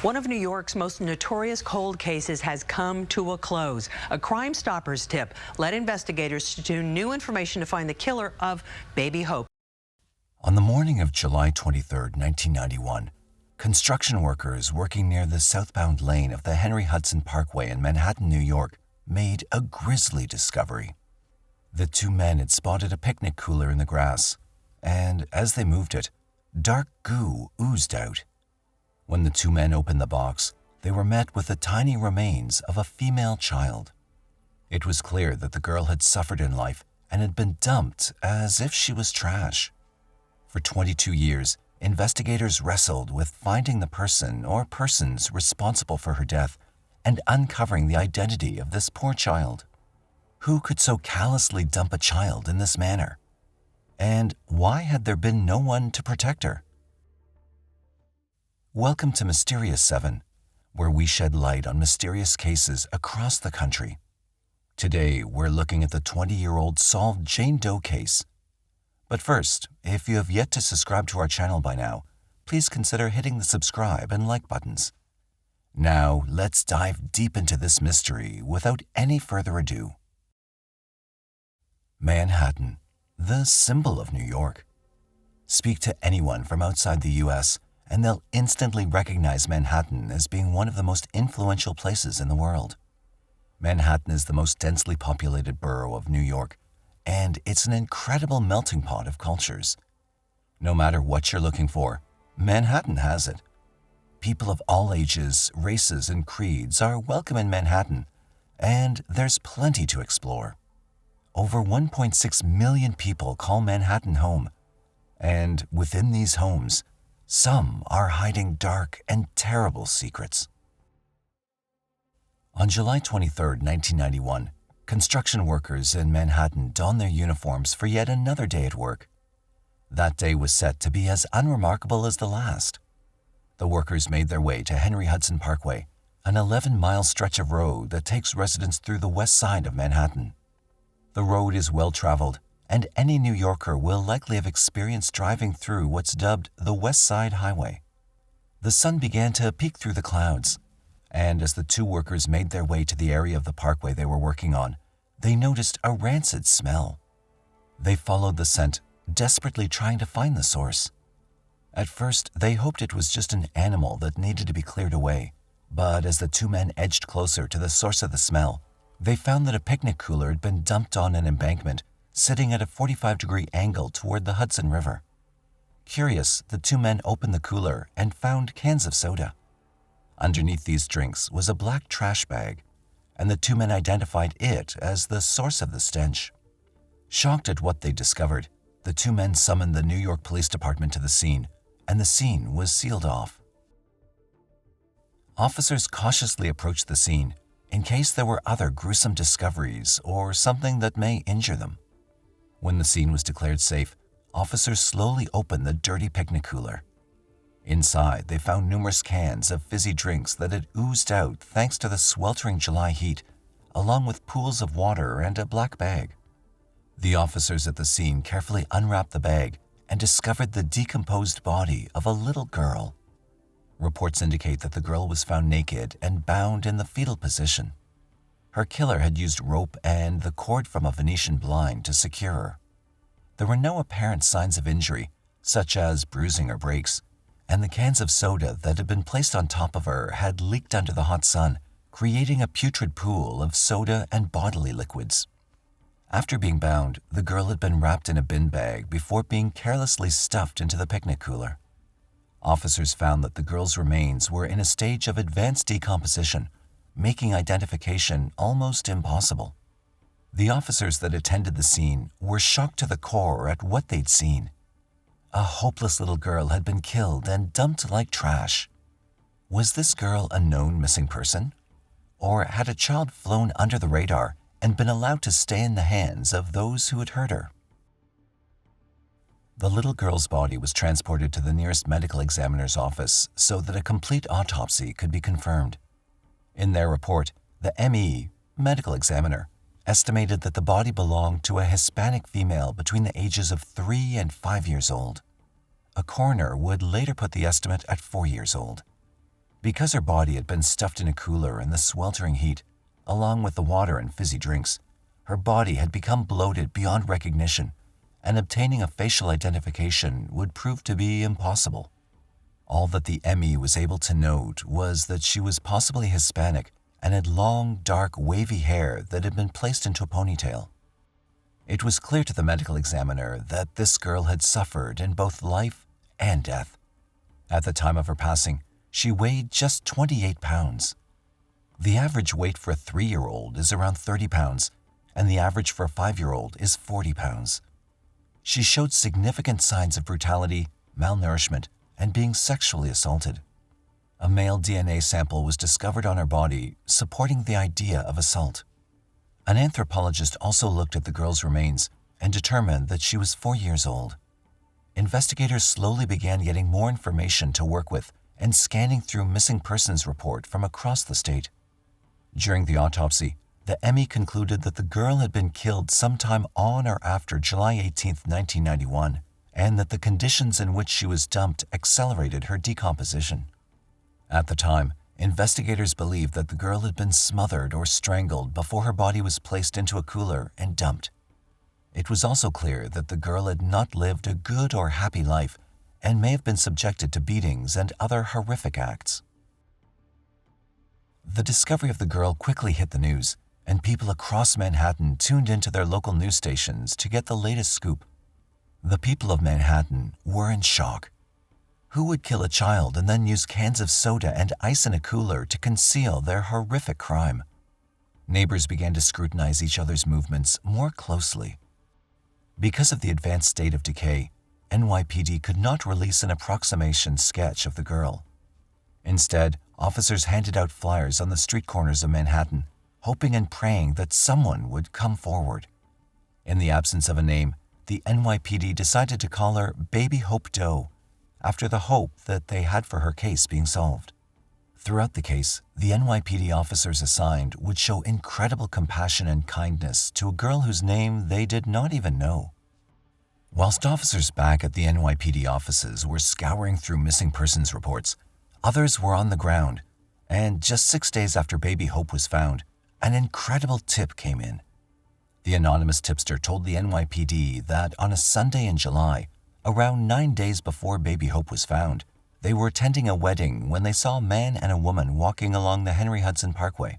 One of New York's most notorious cold cases has come to a close. A Crime Stoppers tip led investigators to new information to find the killer of baby Hope. On the morning of July 23, 1991, construction workers working near the southbound lane of the Hudson Parkway in Manhattan, New York, made a grisly discovery. The two men had spotted a picnic cooler in the grass, and as they moved it, dark goo oozed out. When the two men opened the box, they were met with the tiny remains of a female child. It was clear that the girl had suffered in life and had been dumped as if she was trash. For 22 years, investigators wrestled with finding the person or persons responsible for her death and uncovering the identity of this poor child. Who could so callously dump a child in this manner? And why had there been no one to protect her? Welcome to Mysterious 7, where we shed light on mysterious cases across the country. Today, we're looking at the 20-year-old solved Jane Doe case. But first, if you have yet to subscribe to our channel by now, please consider hitting the subscribe and like buttons. Now, let's dive deep into this mystery without any further ado. Manhattan, the symbol of New York. Speak to anyone from outside the U.S., and they'll instantly recognize Manhattan as being one of the most influential places in the world. Manhattan is the most densely populated borough of New York, and it's an incredible melting pot of cultures. No matter what you're looking for, Manhattan has it. People of all ages, races, and creeds are welcome in Manhattan, and there's plenty to explore. Over 1.6 million people call Manhattan home, and within these homes, some are hiding dark and terrible secrets. On July 23, 1991, construction workers in Manhattan donned their uniforms for yet another day at work. That day was set to be as unremarkable as the last. The workers made their way to Hudson Parkway, an 11-mile stretch of road that takes residents through the west side of Manhattan. The road is well-traveled, and any New Yorker will likely have experienced driving through what's dubbed the West Side Highway. The sun began to peek through the clouds, and as the two workers made their way to the area of the parkway they were working on, they noticed a rancid smell. They followed the scent, desperately trying to find the source. At first, they hoped it was just an animal that needed to be cleared away, but as the two men edged closer to the source of the smell, they found that a picnic cooler had been dumped on an embankment sitting at a 45-degree angle toward the Hudson River. Curious, the two men opened the cooler and found cans of soda. Underneath these drinks was a black trash bag, and the two men identified it as the source of the stench. Shocked at what they discovered, the two men summoned the New York Police Department to the scene, and the scene was sealed off. Officers cautiously approached the scene in case there were other gruesome discoveries or something that may injure them. When the scene was declared safe, officers slowly opened the dirty picnic cooler. Inside, they found numerous cans of fizzy drinks that had oozed out thanks to the sweltering July heat, along with pools of water and a black bag. The officers at the scene carefully unwrapped the bag and discovered the decomposed body of a little girl. Reports indicate that the girl was found naked and bound in the fetal position. Her killer had used rope and the cord from a Venetian blind to secure her. There were no apparent signs of injury, such as bruising or breaks, and the cans of soda that had been placed on top of her had leaked under the hot sun, creating a putrid pool of soda and bodily liquids. After being bound, the girl had been wrapped in a bin bag before being carelessly stuffed into the picnic cooler. Officers found that the girl's remains were in a stage of advanced decomposition, making identification almost impossible. The officers that attended the scene were shocked to the core at what they'd seen. A hopeless little girl had been killed and dumped like trash. Was this girl a known missing person? Or had a child flown under the radar and been allowed to stay in the hands of those who had hurt her? The little girl's body was transported to the nearest medical examiner's office so that a complete autopsy could be confirmed. In their report, the ME, medical examiner, estimated that the body belonged to a Hispanic female between the ages of 3 and 5 years old. A coroner would later put the estimate at 4 years old. Because her body had been stuffed in a cooler in the sweltering heat, along with the water and fizzy drinks, her body had become bloated beyond recognition, and obtaining a facial identification would prove to be impossible. All that the ME was able to note was that she was possibly Hispanic and had long, dark, wavy hair that had been placed into a ponytail. It was clear to the medical examiner that this girl had suffered in both life and death. At the time of her passing, she weighed just 28 pounds. The average weight for a 3-year-old is around 30 pounds, and the average for a 5-year-old is 40 pounds. She showed significant signs of brutality, malnourishment, and being sexually assaulted. A male DNA sample was discovered on her body, supporting the idea of assault. An anthropologist also looked at the girl's remains and determined that she was 4 years old. Investigators slowly began getting more information to work with and scanning through missing persons report from across the state. During the autopsy, the ME concluded that the girl had been killed sometime on or after July 18, 1991, and that the conditions in which she was dumped accelerated her decomposition. At the time, investigators believed that the girl had been smothered or strangled before her body was placed into a cooler and dumped. It was also clear that the girl had not lived a good or happy life and may have been subjected to beatings and other horrific acts. The discovery of the girl quickly hit the news, and people across Manhattan tuned into their local news stations to get the latest scoop. The people of Manhattan were in shock. Who would kill a child and then use cans of soda and ice in a cooler to conceal their horrific crime? Neighbors began to scrutinize each other's movements more closely. Because of the advanced state of decay, NYPD could not release an approximation sketch of the girl. Instead, officers handed out flyers on the street corners of Manhattan, hoping and praying that someone would come forward. In the absence of a name, the NYPD decided to call her Baby Hope Doe, after the hope that they had for her case being solved. Throughout the case, the NYPD officers assigned would show incredible compassion and kindness to a girl whose name they did not even know. Whilst officers back at the NYPD offices were scouring through missing persons reports, others were on the ground, and just 6 days after Baby Hope was found, an incredible tip came in. The anonymous tipster told the NYPD that on a Sunday in July, around 9 days before Baby Hope was found, they were attending a wedding when they saw a man and a woman walking along the Henry Hudson Parkway.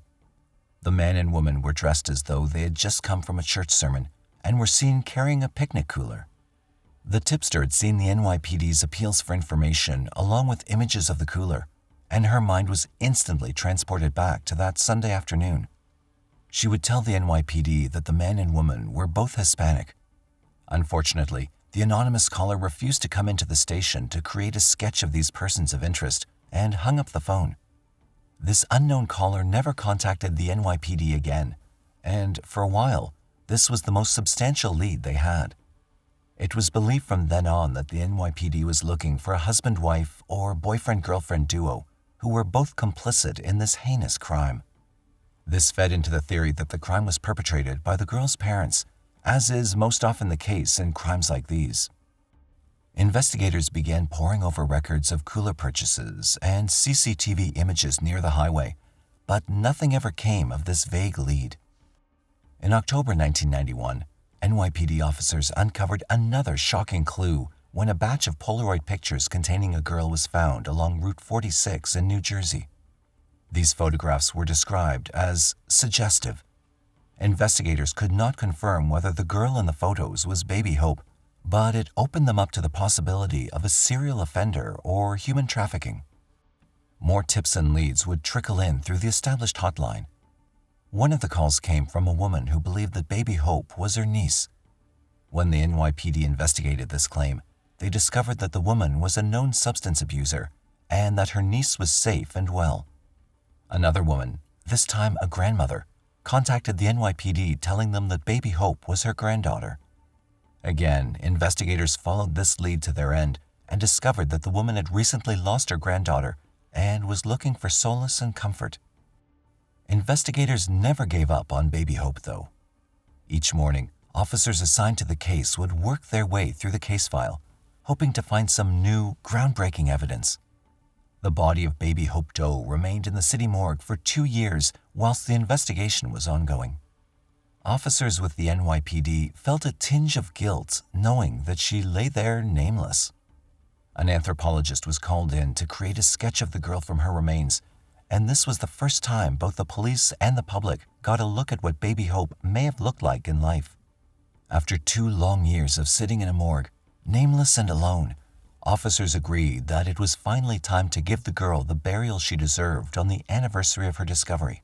The man and woman were dressed as though they had just come from a church sermon and were seen carrying a picnic cooler. The tipster had seen the NYPD's appeals for information along with images of the cooler, and her mind was instantly transported back to that Sunday afternoon. She would tell the NYPD that the man and woman were both Hispanic. Unfortunately, the anonymous caller refused to come into the station to create a sketch of these persons of interest and hung up the phone. This unknown caller never contacted the NYPD again, and for a while, this was the most substantial lead they had. It was believed from then on that the NYPD was looking for a husband-wife or boyfriend-girlfriend duo who were both complicit in this heinous crime. This fed into the theory that the crime was perpetrated by the girl's parents, as is most often the case in crimes like these. Investigators began poring over records of cooler purchases and CCTV images near the highway, but nothing ever came of this vague lead. In October 1991, NYPD officers uncovered another shocking clue when a batch of Polaroid pictures containing a girl was found along Route 46 in New Jersey. These photographs were described as suggestive. Investigators could not confirm whether the girl in the photos was Baby Hope, but it opened them up to the possibility of a serial offender or human trafficking. More tips and leads would trickle in through the established hotline. One of the calls came from a woman who believed that Baby Hope was her niece. When the NYPD investigated this claim, they discovered that the woman was a known substance abuser and that her niece was safe and well. Another woman, this time a grandmother, contacted the NYPD telling them that Baby Hope was her granddaughter. Again, investigators followed this lead to their end and discovered that the woman had recently lost her granddaughter and was looking for solace and comfort. Investigators never gave up on Baby Hope, though. Each morning, officers assigned to the case would work their way through the case file, hoping to find some new, groundbreaking evidence. The body of baby Hope Doe remained in the city morgue for 2 years whilst the investigation was ongoing. Officers with the NYPD felt a tinge of guilt knowing that she lay there nameless. An anthropologist was called in to create a sketch of the girl from her remains, and this was the first time both the police and the public got a look at what baby Hope may have looked like in life. After 2 long years of sitting in a morgue, nameless and alone, officers agreed that it was finally time to give the girl the burial she deserved on the anniversary of her discovery.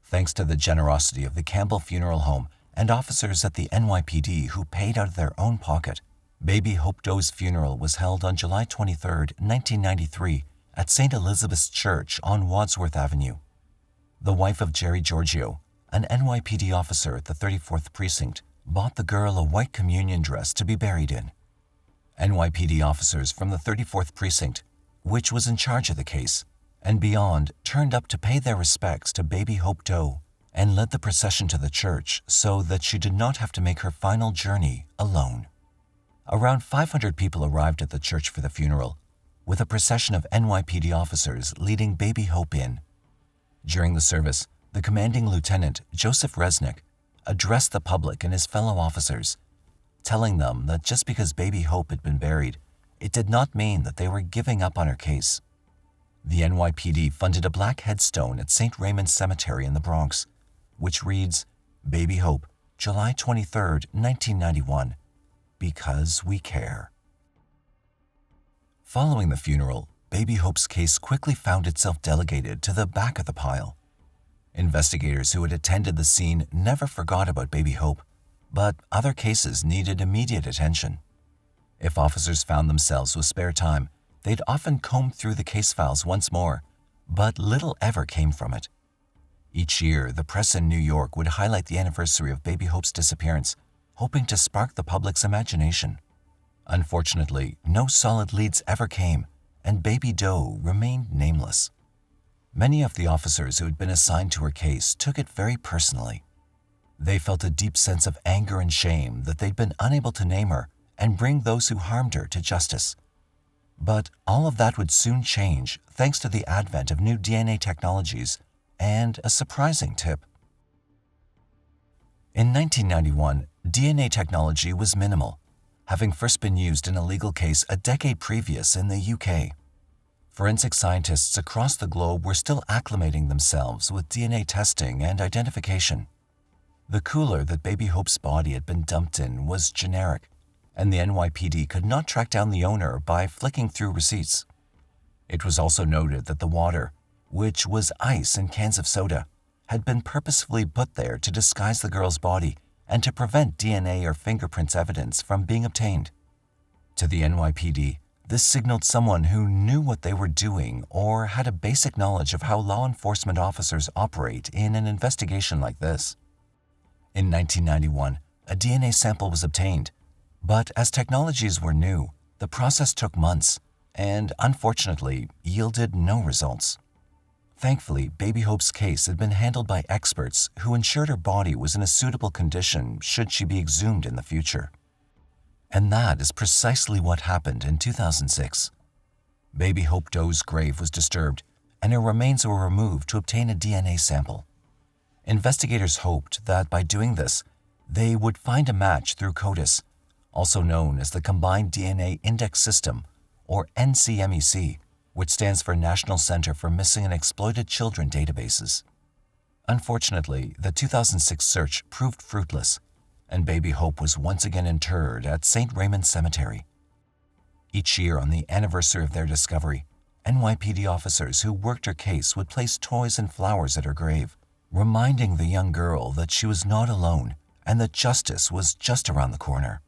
Thanks to the generosity of the Campbell Funeral Home and officers at the NYPD who paid out of their own pocket, baby Hope Doe's funeral was held on July 23, 1993, at St. Elizabeth's Church on Wadsworth Avenue. The wife of Jerry Giorgio, an NYPD officer at the 34th Precinct, bought the girl a white communion dress to be buried in. NYPD officers from the 34th Precinct, which was in charge of the case, and beyond, turned up to pay their respects to baby Hope Doe and led the procession to the church so that she did not have to make her final journey alone. Around 500 people arrived at the church for the funeral, with a procession of NYPD officers leading baby Hope in. During the service, the commanding lieutenant, Joseph Resnick, addressed the public and his fellow officers, telling them that just because baby Hope had been buried, it did not mean that they were giving up on her case. The NYPD funded a black headstone at St. Raymond's Cemetery in the Bronx, which reads, Baby Hope, July 23, 1991, because we care. Following the funeral, baby Hope's case quickly found itself delegated to the back of the pile. Investigators who had attended the scene never forgot about baby Hope, but other cases needed immediate attention. If officers found themselves with spare time, they'd often comb through the case files once more, but little ever came from it. Each year, the press in New York would highlight the anniversary of baby Hope's disappearance, hoping to spark the public's imagination. Unfortunately, no solid leads ever came, and baby Doe remained nameless. Many of the officers who had been assigned to her case took it very personally. They felt a deep sense of anger and shame that they'd been unable to name her and bring those who harmed her to justice. But all of that would soon change thanks to the advent of new DNA technologies and a surprising tip. In 1991, DNA technology was minimal, having first been used in a legal case a decade previous in the UK. Forensic scientists across the globe were still acclimating themselves with DNA testing and identification. The cooler that baby Hope's body had been dumped in was generic, and the NYPD could not track down the owner by flicking through receipts. It was also noted that the water, which was ice and cans of soda, had been purposefully put there to disguise the girl's body and to prevent DNA or fingerprints evidence from being obtained. To the NYPD, this signaled someone who knew what they were doing or had a basic knowledge of how law enforcement officers operate in an investigation like this. In 1991, a DNA sample was obtained, but as technologies were new, the process took months and, unfortunately, yielded no results. Thankfully, baby Hope's case had been handled by experts who ensured her body was in a suitable condition should she be exhumed in the future. And that is precisely what happened in 2006. Baby Hope Doe's grave was disturbed, and her remains were removed to obtain a DNA sample. Investigators hoped that by doing this, they would find a match through CODIS, also known as the Combined DNA Index System, or NCMEC, which stands for National Center for Missing and Exploited Children databases. Unfortunately, the 2006 search proved fruitless, and baby Hope was once again interred at St. Raymond's Cemetery. Each year on the anniversary of their discovery, NYPD officers who worked her case would place toys and flowers at her grave, reminding the young girl that she was not alone and that justice was just around the corner.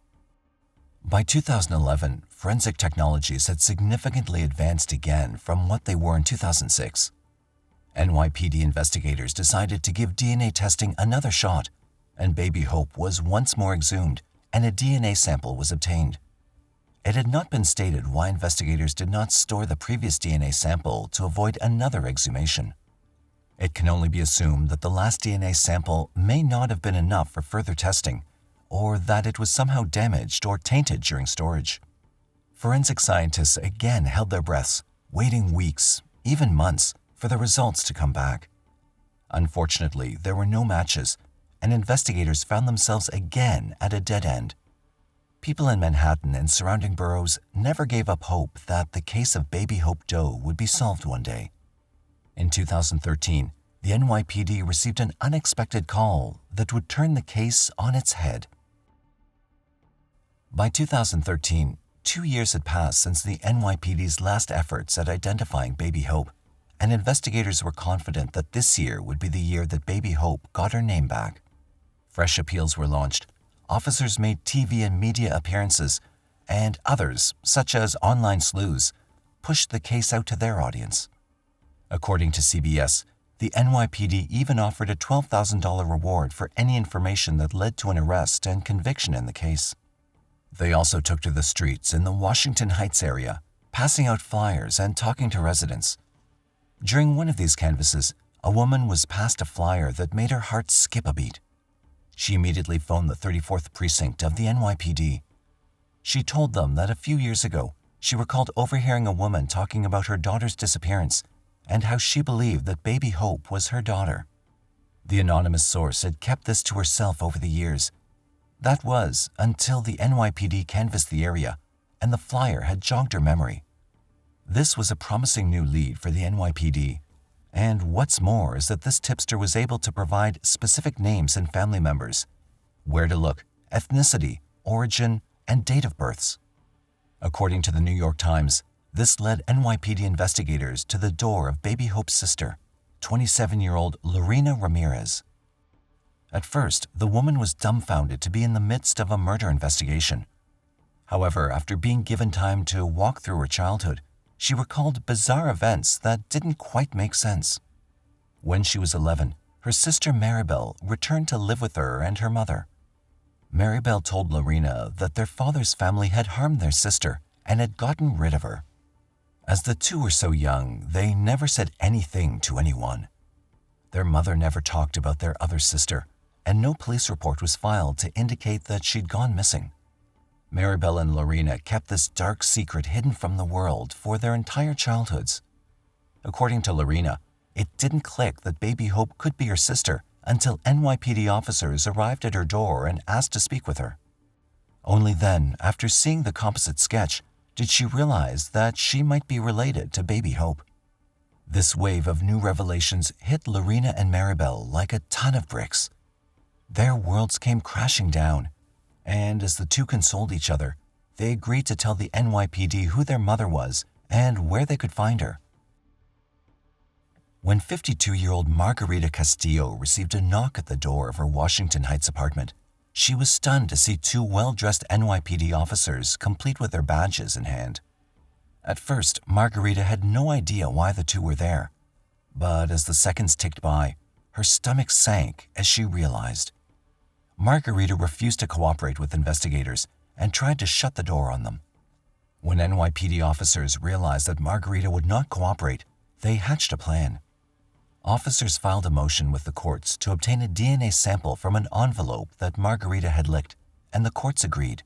By 2011, forensic technologies had significantly advanced again from what they were in 2006. NYPD investigators decided to give DNA testing another shot, and baby Hope was once more exhumed and a DNA sample was obtained. It had not been stated why investigators did not store the previous DNA sample to avoid another exhumation. It can only be assumed that the last DNA sample may not have been enough for further testing, or that it was somehow damaged or tainted during storage. Forensic scientists again held their breaths, waiting weeks, even months, for the results to come back. Unfortunately, there were no matches, and investigators found themselves again at a dead end. People in Manhattan and surrounding boroughs never gave up hope that the case of baby Hope Doe would be solved one day. In 2013, the NYPD received an unexpected call that would turn the case on its head. By 2013, 2 years had passed since the NYPD's last efforts at identifying baby Hope, and investigators were confident that this year would be the year that baby Hope got her name back. Fresh appeals were launched, officers made TV and media appearances, and others, such as online sleuths, pushed the case out to their audience. According to CBS, the NYPD even offered a $12,000 reward for any information that led to an arrest and conviction in the case. They also took to the streets in the Washington Heights area, passing out flyers and talking to residents. During one of these canvasses, a woman was passed a flyer that made her heart skip a beat. She immediately phoned the 34th Precinct of the NYPD. She told them that a few years ago, she recalled overhearing a woman talking about her daughter's disappearance and how she believed that baby Hope was her daughter. The anonymous source had kept this to herself over the years. That was until the NYPD canvassed the area and the flyer had jogged her memory. This was a promising new lead for the NYPD, and what's more is that this tipster was able to provide specific names and family members, where to look, ethnicity, origin, and date of births. According to the New York Times, this led NYPD investigators to the door of baby Hope's sister, 27-year-old Lorena Ramirez. At first, the woman was dumbfounded to be in the midst of a murder investigation. However, after being given time to walk through her childhood, she recalled bizarre events that didn't quite make sense. When she was 11, her sister Maribel returned to live with her and her mother. Maribel told Lorena that their father's family had harmed their sister and had gotten rid of her. As the two were so young, they never said anything to anyone. Their mother never talked about their other sister, and no police report was filed to indicate that she'd gone missing. Maribel and Lorena kept this dark secret hidden from the world for their entire childhoods. According to Lorena, it didn't click that baby Hope could be her sister until NYPD officers arrived at her door and asked to speak with her. Only then, after seeing the composite sketch, did she realize that she might be related to baby Hope. This wave of new revelations hit Lorena and Maribel like a ton of bricks. Their worlds came crashing down, and as the two consoled each other, they agreed to tell the NYPD who their mother was and where they could find her. When 52-year-old Margarita Castillo received a knock at the door of her Washington Heights apartment, she was stunned to see two well-dressed NYPD officers complete with their badges in hand. At first, Margarita had no idea why the two were there, but as the seconds ticked by, her stomach sank as she realized. Margarita refused to cooperate with investigators and tried to shut the door on them. When NYPD officers realized that Margarita would not cooperate, they hatched a plan. Officers filed a motion with the courts to obtain a DNA sample from an envelope that Margarita had licked, and the courts agreed.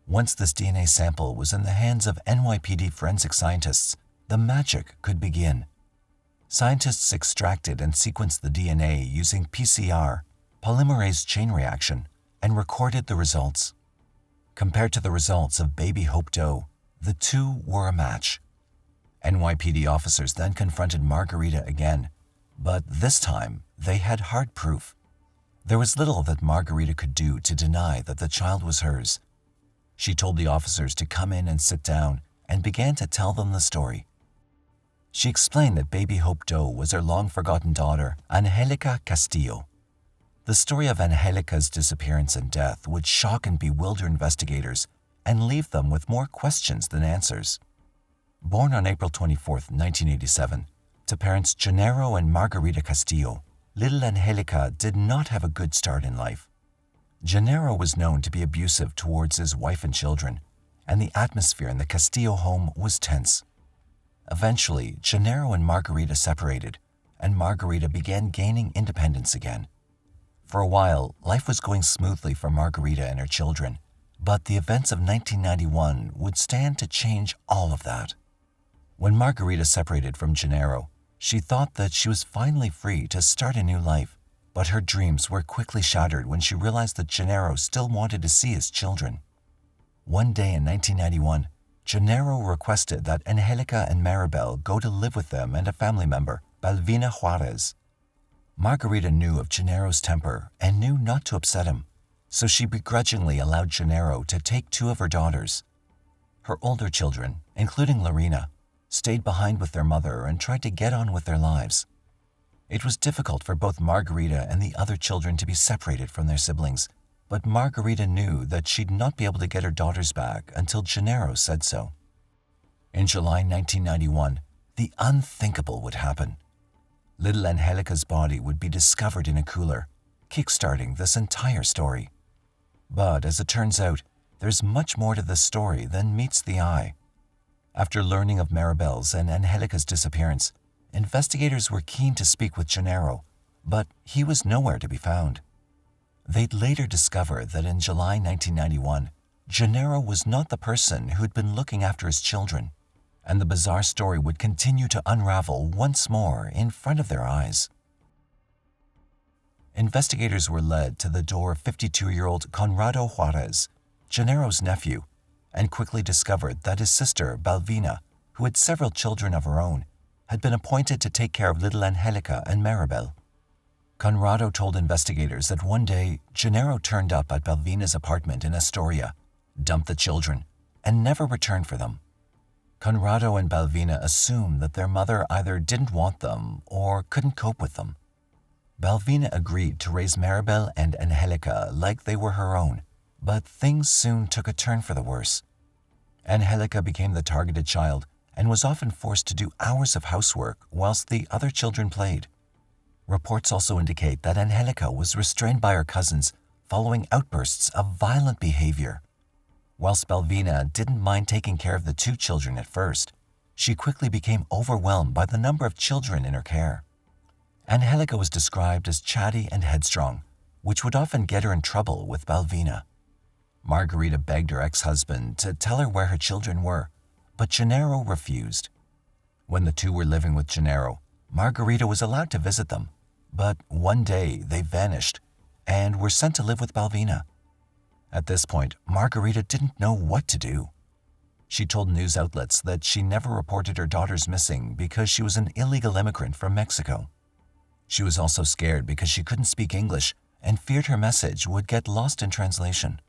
Once this DNA sample was in the hands of NYPD forensic scientists, the magic could begin. Scientists extracted and sequenced the DNA using PCR, polymerase chain reaction, and recorded the results. Compared to the results of baby Hope Doe, the two were a match. NYPD officers then confronted Margarita again, but this time they had hard proof. There was little that Margarita could do to deny that the child was hers. She told the officers to come in and sit down and began to tell them the story. She explained that baby Hope Doe was her long-forgotten daughter, Angelica Castillo. The story of Angelica's disappearance and death would shock and bewilder investigators and leave them with more questions than answers. Born on April 24, 1987, to parents Gennaro and Margarita Castillo, little Angelica did not have a good start in life. Gennaro was known to be abusive towards his wife and children, and the atmosphere in the Castillo home was tense. Eventually, Gennaro and Margarita separated, and Margarita began gaining independence again. For a while, life was going smoothly for Margarita and her children, but the events of 1991 would stand to change all of that. When Margarita separated from Gennaro, she thought that she was finally free to start a new life, but her dreams were quickly shattered when she realized that Gennaro still wanted to see his children. One day in 1991, Gennaro requested that Angelica and Maribel go to live with them and a family member, Balvina Juarez. Margarita knew of Gennaro's temper and knew not to upset him, so she begrudgingly allowed Gennaro to take 2 of her daughters. Her older children, including Lorena, stayed behind with their mother and tried to get on with their lives. It was difficult for both Margarita and the other children to be separated from their siblings, but Margarita knew that she'd not be able to get her daughters back until Gennaro said so. In July 1991, the unthinkable would happen. Little Angelica's body would be discovered in a cooler, kickstarting this entire story. But as it turns out, there's much more to this story than meets the eye. After learning of Maribel's and Angelica's disappearance, investigators were keen to speak with Gennaro, but he was nowhere to be found. They'd later discover that in July 1991, Gennaro was not the person who'd been looking after his children, and the bizarre story would continue to unravel once more in front of their eyes. Investigators were led to the door of 52-year-old Conrado Juarez, Gennaro's nephew, and quickly discovered that his sister, Balvina, who had several children of her own, had been appointed to take care of little Angelica and Maribel. Conrado told investigators that one day, Gennaro turned up at Balvina's apartment in Astoria, dumped the children, and never returned for them. Conrado and Balvina assumed that their mother either didn't want them or couldn't cope with them. Balvina agreed to raise Maribel and Angelica like they were her own, but things soon took a turn for the worse. Angelica became the targeted child and was often forced to do hours of housework whilst the other children played. Reports also indicate that Angelica was restrained by her cousins following outbursts of violent behavior. Whilst Balvina didn't mind taking care of the 2 children at first, she quickly became overwhelmed by the number of children in her care. Angelica was described as chatty and headstrong, which would often get her in trouble with Balvina. Margarita begged her ex-husband to tell her where her children were, but Gennaro refused. When the 2 were living with Gennaro, Margarita was allowed to visit them, but one day they vanished and were sent to live with Balvina. At this point, Margarita didn't know what to do. She told news outlets that she never reported her daughters missing because she was an illegal immigrant from Mexico. She was also scared because she couldn't speak English and feared her message would get lost in translation.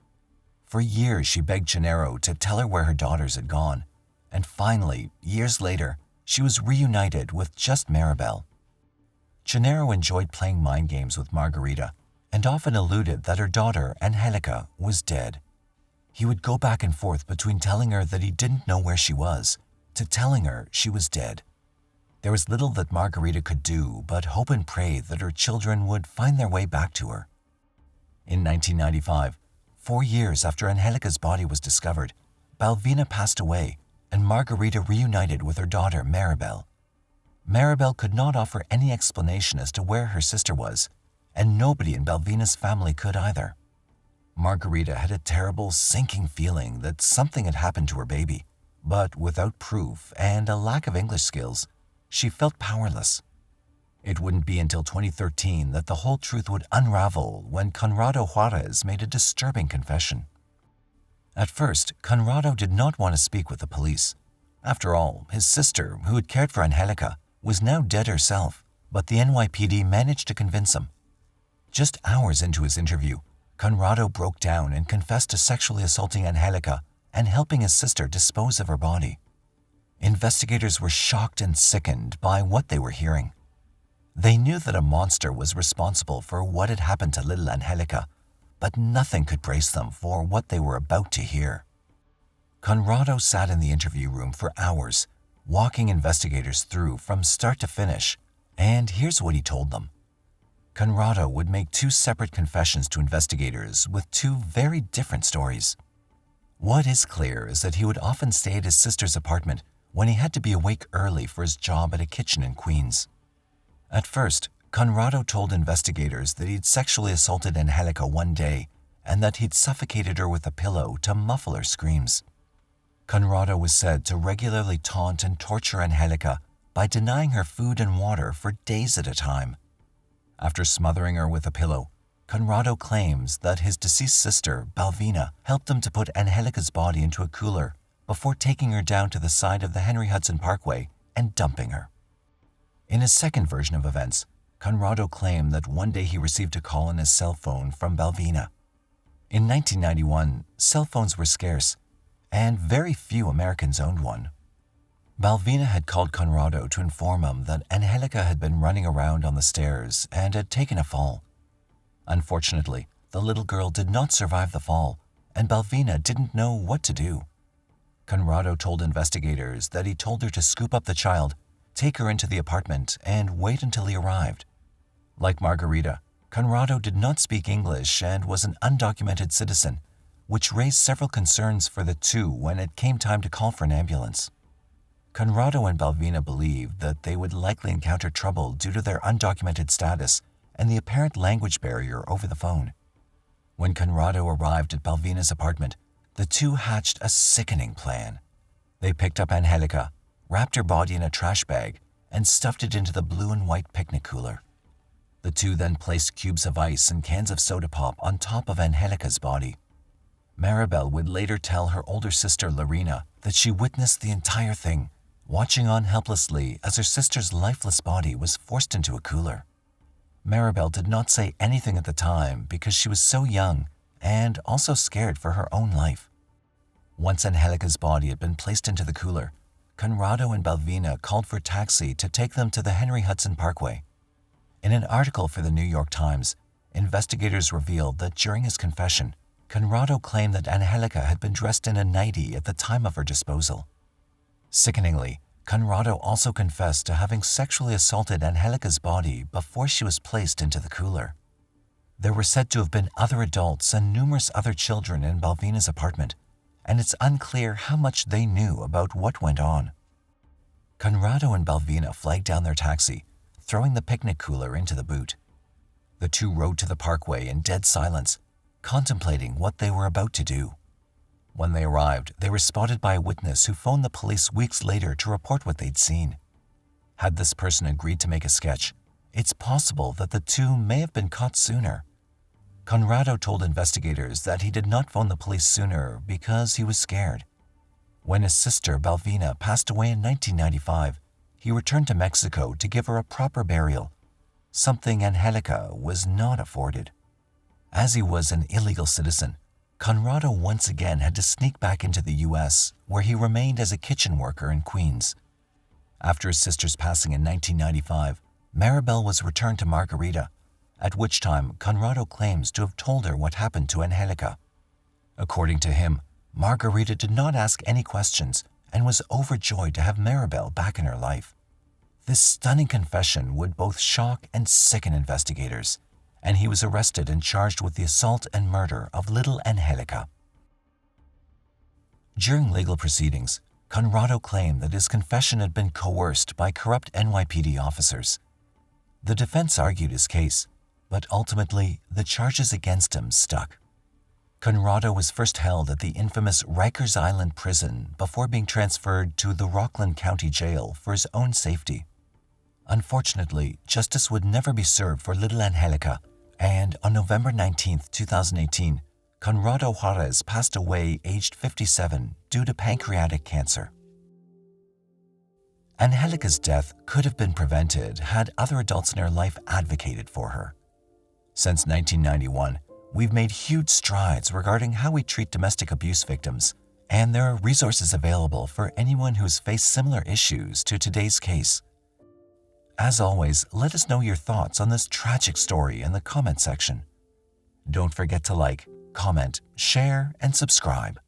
For years, she begged Gennaro to tell her where her daughters had gone, and finally, years later, she was reunited with just Maribel. Gennaro enjoyed playing mind games with Margarita and often alluded that her daughter, Angelica, was dead. He would go back and forth between telling her that he didn't know where she was to telling her she was dead. There was little that Margarita could do but hope and pray that her children would find their way back to her. In 1995, 4 years after Angelica's body was discovered, Balvina passed away and Margarita reunited with her daughter, Maribel. Maribel could not offer any explanation as to where her sister was, and nobody in Balvina's family could either. Margarita had a terrible, sinking feeling that something had happened to her baby, but without proof and a lack of English skills, she felt powerless. It wouldn't be until 2013 that the whole truth would unravel when Conrado Juarez made a disturbing confession. At first, Conrado did not want to speak with the police. After all, his sister, who had cared for Angelica, was now dead herself, but the NYPD managed to convince him. Just hours into his interview, Conrado broke down and confessed to sexually assaulting Angelica and helping his sister dispose of her body. Investigators were shocked and sickened by what they were hearing. They knew that a monster was responsible for what had happened to little Angelica, but nothing could brace them for what they were about to hear. Conrado sat in the interview room for hours, walking investigators through from start to finish, and here's what he told them. Conrado would make 2 separate confessions to investigators with 2 very different stories. What is clear is that he would often stay at his sister's apartment when he had to be awake early for his job at a kitchen in Queens. At first, Conrado told investigators that he'd sexually assaulted Angelica one day and that he'd suffocated her with a pillow to muffle her screams. Conrado was said to regularly taunt and torture Angelica by denying her food and water for days at a time. After smothering her with a pillow, Conrado claims that his deceased sister, Balvina, helped him to put Angelica's body into a cooler before taking her down to the side of the Hudson Parkway and dumping her. In his second version of events, Conrado claimed that one day he received a call on his cell phone from Balvina. In 1991, cell phones were scarce, and very few Americans owned one. Balvina had called Conrado to inform him that Angelica had been running around on the stairs and had taken a fall. Unfortunately, the little girl did not survive the fall, and Balvina didn't know what to do. Conrado told investigators that he told her to scoop up the child, take her into the apartment, and wait until he arrived. Like Margarita, Conrado did not speak English and was an undocumented citizen, which raised several concerns for the two when it came time to call for an ambulance. Conrado and Balvina believed that they would likely encounter trouble due to their undocumented status and the apparent language barrier over the phone. When Conrado arrived at Balvina's apartment, the two hatched a sickening plan. They picked up Angelica, wrapped her body in a trash bag, and stuffed it into the blue and white picnic cooler. The two then placed cubes of ice and cans of soda pop on top of Angelica's body. Maribel would later tell her older sister Lorena that she witnessed the entire thing, watching on helplessly as her sister's lifeless body was forced into a cooler. Maribel did not say anything at the time because she was so young and also scared for her own life. Once Angelica's body had been placed into the cooler, Conrado and Balvina called for a taxi to take them to the Hudson Parkway. In an article for the New York Times, investigators revealed that during his confession, Conrado claimed that Angelica had been dressed in a nightie at the time of her disposal. Sickeningly, Conrado also confessed to having sexually assaulted Angelica's body before she was placed into the cooler. There were said to have been other adults and numerous other children in Balvina's apartment, and it's unclear how much they knew about what went on. Conrado and Balvina flagged down their taxi, throwing the picnic cooler into the boot. The two rode to the Parkway in dead silence, contemplating what they were about to do. When they arrived, they were spotted by a witness who phoned the police weeks later to report what they'd seen. Had this person agreed to make a sketch, it's possible that the two may have been caught sooner. Conrado told investigators that he did not phone the police sooner because he was scared. When his sister, Balvina, passed away in 1995, he returned to Mexico to give her a proper burial, something Angelica was not afforded. As he was an illegal citizen, Conrado once again had to sneak back into the U.S., where he remained as a kitchen worker in Queens. After his sister's passing in 1995, Maribel was returned to Margarita, at which time Conrado claims to have told her what happened to Angelica. According to him, Margarita did not ask any questions and was overjoyed to have Maribel back in her life. This stunning confession would both shock and sicken investigators, and he was arrested and charged with the assault and murder of little Angelica. During legal proceedings, Conrado claimed that his confession had been coerced by corrupt NYPD officers. The defense argued his case, but ultimately the charges against him stuck. Conrado was first held at the infamous Rikers Island prison before being transferred to the Rockland County Jail for his own safety. Unfortunately, justice would never be served for little Angelica, and on November 19, 2018, Conrado Juarez passed away aged 57 due to pancreatic cancer. Angelica's death could have been prevented had other adults in her life advocated for her. Since 1991, we've made huge strides regarding how we treat domestic abuse victims, and there are resources available for anyone who's faced similar issues to today's case. As always, let us know your thoughts on this tragic story in the comment section. Don't forget to like, comment, share, and subscribe.